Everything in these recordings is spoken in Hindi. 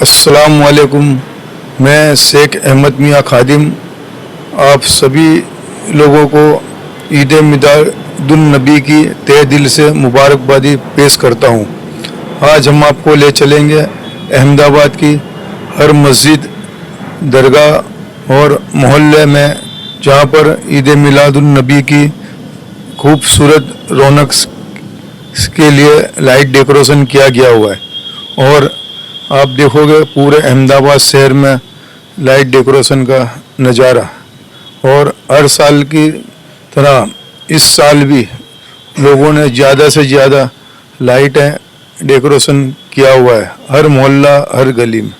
अस्सलाम वालेकुम। मैं शेख अहमद मियाँ खादिम आप सभी लोगों को ईद मिलादुन्नबी की तहे दिल से मुबारकबादी पेश करता हूँ। आज हम आपको ले चलेंगे अहमदाबाद की हर मस्जिद, दरगाह और मोहल्ले में, जहाँ पर ईद मिलादुन्नबी की खूबसूरत रौनक के लिए लाइट डेकोरेशन किया गया हुआ है। और आप देखोगे पूरे अहमदाबाद शहर में लाइट डेकोरेशन का नज़ारा। और हर साल की तरह इस साल भी लोगों ने ज़्यादा से ज़्यादा लाइटें डेकोरेशन किया हुआ है हर मोहल्ला, हर गली में।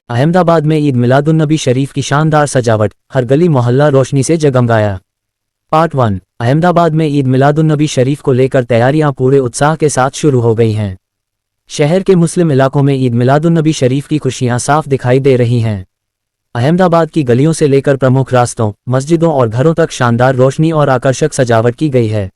अहमदाबाद में ईद मिलादुन्नबी शरीफ की शानदार सजावट, हर गली मोहल्ला रोशनी से जगमगाया। पार्ट 1। अहमदाबाद में ईद मिलादुन्नबी शरीफ को लेकर तैयारियां पूरे उत्साह के साथ शुरू हो गई हैं। शहर के मुस्लिम इलाकों में ईद मिलादुन्नबी शरीफ की खुशियां साफ दिखाई दे रही हैं। अहमदाबाद की गलियों से लेकर प्रमुख रास्तों, मस्जिदों और घरों तक शानदार रोशनी और आकर्षक सजावट की गई है।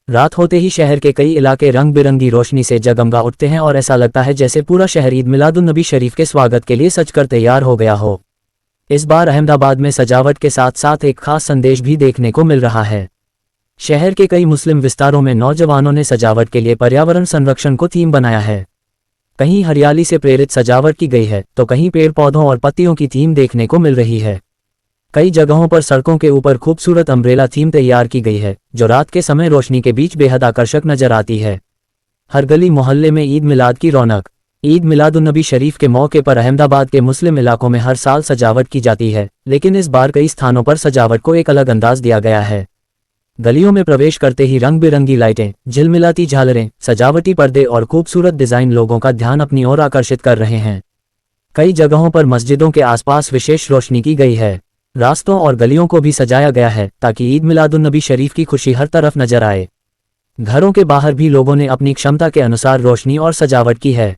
रात होते ही शहर के कई इलाके रंग बिरंगी रोशनी से जगमगा उठते हैं और ऐसा लगता है जैसे पूरा शहर ईद मिलादुन्नबी शरीफ के स्वागत के लिए सजकर तैयार हो गया हो। इस बार अहमदाबाद में सजावट के साथ साथ एक खास संदेश भी देखने को मिल रहा है। शहर के कई मुस्लिम विस्तारों में नौजवानों ने सजावट के लिए पर्यावरण संरक्षण को थीम बनाया है। कहीं हरियाली से प्रेरित सजावट की गई है तो कहीं पेड़ पौधों और पत्तियों की थीम देखने को मिल रही है। कई जगहों पर सड़कों के ऊपर खूबसूरत अम्ब्रेला थीम तैयार की गई है, जो रात के समय रोशनी के बीच बेहद आकर्षक नजर आती है। हर गली मोहल्ले में ईद मिलाद की रौनक। ईद मिलादुन्नबी शरीफ के मौके पर अहमदाबाद के मुस्लिम इलाकों में हर साल सजावट की जाती है, लेकिन इस बार कई स्थानों पर सजावट को एक अलग अंदाज दिया गया है। गलियों में प्रवेश करते ही रंग बिरंगी लाइटें, झिलमिलाती झालरें, सजावटी पर्दे और खूबसूरत डिजाइन लोगों का ध्यान अपनी ओर आकर्षित कर रहे हैं। कई जगहों पर मस्जिदों के आसपास विशेष रोशनी की गई है। रास्तों और गलियों को भी सजाया गया है ताकि ईद मिलादुन्नबी शरीफ की खुशी हर तरफ नजर आए। घरों के बाहर भी लोगों ने अपनी क्षमता के अनुसार रोशनी और सजावट की है।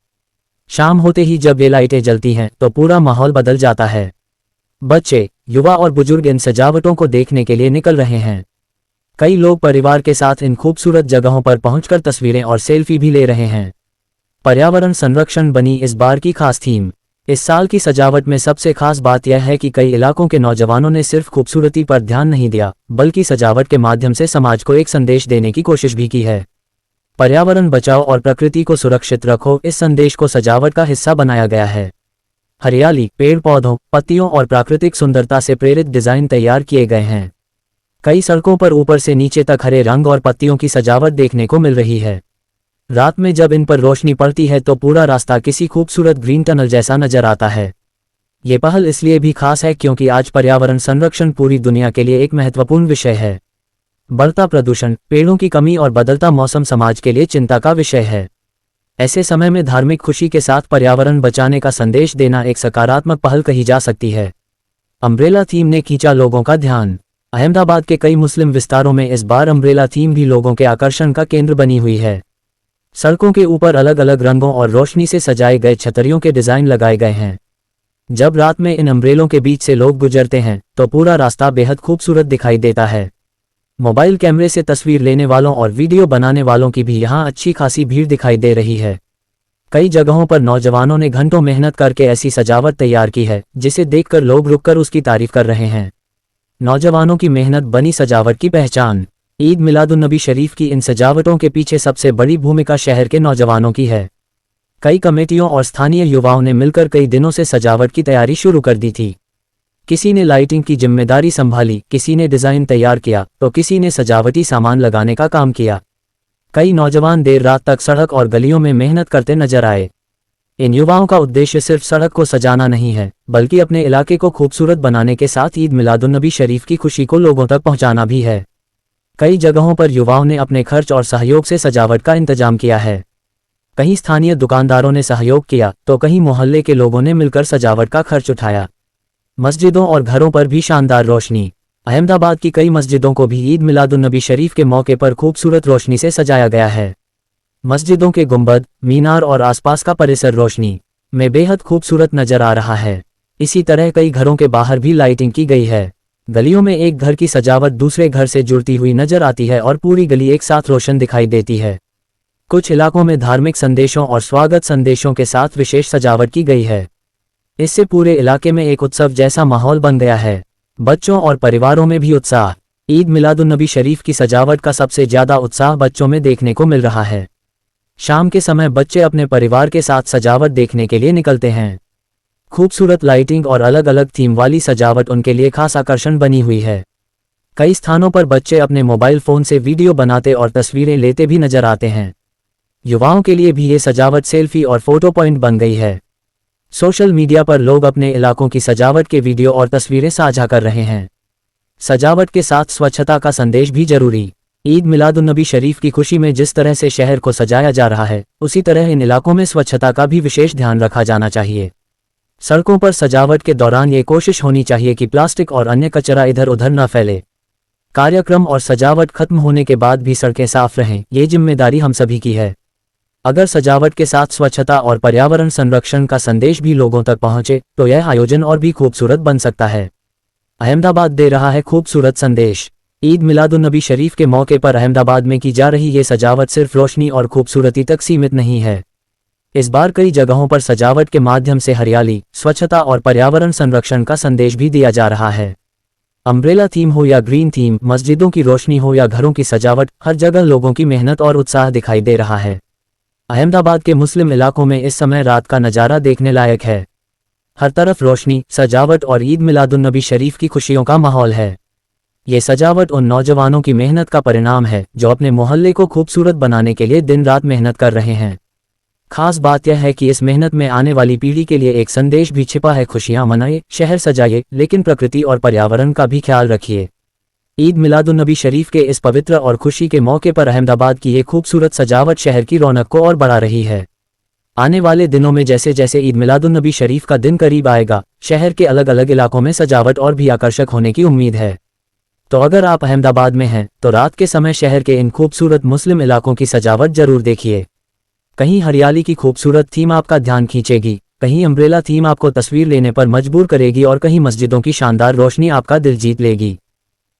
शाम होते ही जब ये लाइटें जलती हैं तो पूरा माहौल बदल जाता है। बच्चे, युवा और बुजुर्ग इन सजावटों को देखने के लिए निकल रहे हैं। कई लोग परिवार के साथ इन खूबसूरत जगहों पर पहुंचकर तस्वीरें और सेल्फी भी ले रहे हैं। पर्यावरण संरक्षण बनी इस बार की खास थीम। इस साल की सजावट में सबसे खास बात यह है कि कई इलाकों के नौजवानों ने सिर्फ खूबसूरती पर ध्यान नहीं दिया, बल्कि सजावट के माध्यम से समाज को एक संदेश देने की कोशिश भी की है। पर्यावरण बचाओ और प्रकृति को सुरक्षित रखो, इस संदेश को सजावट का हिस्सा बनाया गया है। हरियाली, पेड़ पौधों, पत्तियों और प्राकृतिक सुंदरता से प्रेरित डिजाइन तैयार किए गए हैं। कई सड़कों पर ऊपर से नीचे तक हरे रंग और पत्तियों की सजावट देखने को मिल रही है। रात में जब इन पर रोशनी पड़ती है तो पूरा रास्ता किसी खूबसूरत ग्रीन टनल जैसा नजर आता है। ये पहल इसलिए भी खास है क्योंकि आज पर्यावरण संरक्षण पूरी दुनिया के लिए एक महत्वपूर्ण विषय है। बढ़ता प्रदूषण, पेड़ों की कमी और बदलता मौसम समाज के लिए चिंता का विषय है। ऐसे समय में धार्मिक खुशी के साथ पर्यावरण बचाने का संदेश देना एक सकारात्मक पहल कही जा सकती है। अम्ब्रेला थीम ने खींचा लोगों का ध्यान। अहमदाबाद के कई मुस्लिम विस्तारों में इस बार अम्ब्रेला थीम भी लोगों के आकर्षण का केंद्र बनी हुई है। सड़कों के ऊपर अलग अलग रंगों और रोशनी से सजाए गए छतरियों के डिजाइन लगाए गए हैं। जब रात में इन अम्ब्रेलों के बीच से लोग गुजरते हैं तो पूरा रास्ता बेहद खूबसूरत दिखाई देता है। मोबाइल कैमरे से तस्वीर लेने वालों और वीडियो बनाने वालों की भी यहाँ अच्छी खासी भीड़ दिखाई दे रही है। कई जगहों पर नौजवानों ने घंटों मेहनत करके ऐसी सजावट तैयार की है जिसे देखकर लोग रुककर उसकी तारीफ कर रहे हैं। नौजवानों की मेहनत बनी सजावट की पहचान। ईद मिलादुन्नबी शरीफ की इन सजावटों के पीछे सबसे बड़ी भूमिका शहर के नौजवानों की है। कई कमेटियों और स्थानीय युवाओं ने मिलकर कई दिनों से सजावट की तैयारी शुरू कर दी थी। किसी ने लाइटिंग की जिम्मेदारी संभाली, किसी ने डिजाइन तैयार किया तो किसी ने सजावटी सामान लगाने का काम किया। कई नौजवान देर रात तक सड़क और गलियों में मेहनत करते नजर आए। इन युवाओं का उद्देश्य सिर्फ सड़क को सजाना नहीं है, बल्कि अपने इलाके को खूबसूरत बनाने के साथ ईद मिलादुन्नबी शरीफ की खुशी को लोगों तक पहुंचाना भी है। कई जगहों पर युवाओं ने अपने खर्च और सहयोग से सजावट का इंतजाम किया है। कहीं स्थानीय दुकानदारों ने सहयोग किया, तो कहीं मोहल्ले के लोगों ने मिलकर सजावट का खर्च उठाया। मस्जिदों और घरों पर भी शानदार रोशनी। अहमदाबाद की कई मस्जिदों को भी ईद मिलादुन्नबी शरीफ के मौके पर खूबसूरत रोशनी से सजाया गया है। मस्जिदों के गुंबद, मीनार और आसपास का परिसर रोशनी में बेहद खूबसूरत नजर आ रहा है। इसी तरह कई घरों के बाहर भी लाइटिंग की गई है। गलियों में एक घर की सजावट दूसरे घर से जुड़ती हुई नजर आती है और पूरी गली एक साथ रोशन दिखाई देती है। कुछ इलाकों में धार्मिक संदेशों और स्वागत संदेशों के साथ विशेष सजावट की गई है। इससे पूरे इलाके में एक उत्सव जैसा माहौल बन गया है। बच्चों और परिवारों में भी उत्साह। ईद मिलादुन्नबी शरीफ की सजावट का सबसे ज्यादा उत्साह बच्चों में देखने को मिल रहा है। शाम के समय बच्चे अपने परिवार के साथ सजावट देखने के लिए निकलते हैं। खूबसूरत लाइटिंग और अलग अलग थीम वाली सजावट उनके लिए खास आकर्षण बनी हुई है। कई स्थानों पर बच्चे अपने मोबाइल फोन से वीडियो बनाते और तस्वीरें लेते भी नजर आते हैं। युवाओं के लिए भी ये सजावट सेल्फी और फोटो पॉइंट बन गई है। सोशल मीडिया पर लोग अपने इलाकों की सजावट के वीडियो और तस्वीरें साझा कर रहे हैं। सजावट के साथ स्वच्छता का संदेश भी जरूरी। ईद मिलादुन्नबी शरीफ की खुशी में जिस तरह से शहर को सजाया जा रहा है, उसी तरह इन इलाकों में स्वच्छता का भी विशेष ध्यान रखा जाना चाहिए। सड़कों पर सजावट के दौरान ये कोशिश होनी चाहिए कि प्लास्टिक और अन्य कचरा इधर उधर न फैले। कार्यक्रम और सजावट खत्म होने के बाद भी सड़कें साफ रहें, ये जिम्मेदारी हम सभी की है। अगर सजावट के साथ स्वच्छता और पर्यावरण संरक्षण का संदेश भी लोगों तक पहुंचे, तो यह आयोजन और भी खूबसूरत बन सकता है। अहमदाबाद दे रहा है खूबसूरत संदेश। ईद मिलादुन्नबी शरीफ के मौके पर अहमदाबाद में की जा रही ये सजावट सिर्फ रोशनी और खूबसूरती तक सीमित नहीं है। इस बार कई जगहों पर सजावट के माध्यम से हरियाली, स्वच्छता और पर्यावरण संरक्षण का संदेश भी दिया जा रहा है। अम्ब्रेला थीम हो या ग्रीन थीम, मस्जिदों की रोशनी हो या घरों की सजावट, हर जगह लोगों की मेहनत और उत्साह दिखाई दे रहा है। अहमदाबाद के मुस्लिम इलाकों में इस समय रात का नज़ारा देखने लायक है। हर तरफ रोशनी, सजावट और ईद मिलादुन्नबी शरीफ की खुशियों का माहौल है। ये सजावट उन नौजवानों की मेहनत का परिणाम है जो अपने मोहल्ले को खूबसूरत बनाने के लिए दिन रात मेहनत कर रहे हैं। खास बात यह है कि इस मेहनत में आने वाली पीढ़ी के लिए एक संदेश भी छिपा है। खुशियां मनाइए, शहर सजाइए, लेकिन प्रकृति और पर्यावरण का भी ख्याल रखिए। ईद मिलादुन्नबी शरीफ के इस पवित्र और खुशी के मौके पर अहमदाबाद की ये खूबसूरत सजावट शहर की रौनक को और बढ़ा रही है। आने वाले दिनों में जैसे जैसे ईद मिलादुन्नबी शरीफ का दिन करीब आएगा, शहर के अलग अलग इलाकों में सजावट और भी आकर्षक होने की उम्मीद है। तो अगर आप अहमदाबाद में हैं, तो रात के समय शहर के इन खूबसूरत मुस्लिम इलाकों की सजावट जरूर देखिए। कहीं हरियाली की खूबसूरत थीम आपका ध्यान खींचेगी, कहीं अम्ब्रेला थीम आपको तस्वीर लेने पर मजबूर करेगी और कहीं मस्जिदों की शानदार रोशनी आपका दिल जीत लेगी।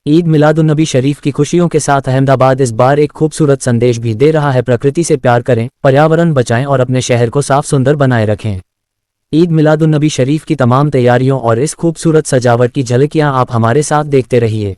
ईद मिलादुन्नबी शरीफ की खुशियों के साथ अहमदाबाद इस बार एक खूबसूरत संदेश भी दे रहा है। प्रकृति से प्यार करें, पर्यावरण बचाएं और अपने शहर को साफ सुंदर बनाए रखें। ईद मिलादुन्नबी शरीफ की तमाम तैयारियों और इस खूबसूरत सजावट की झलकियां आप हमारे साथ देखते रहिए।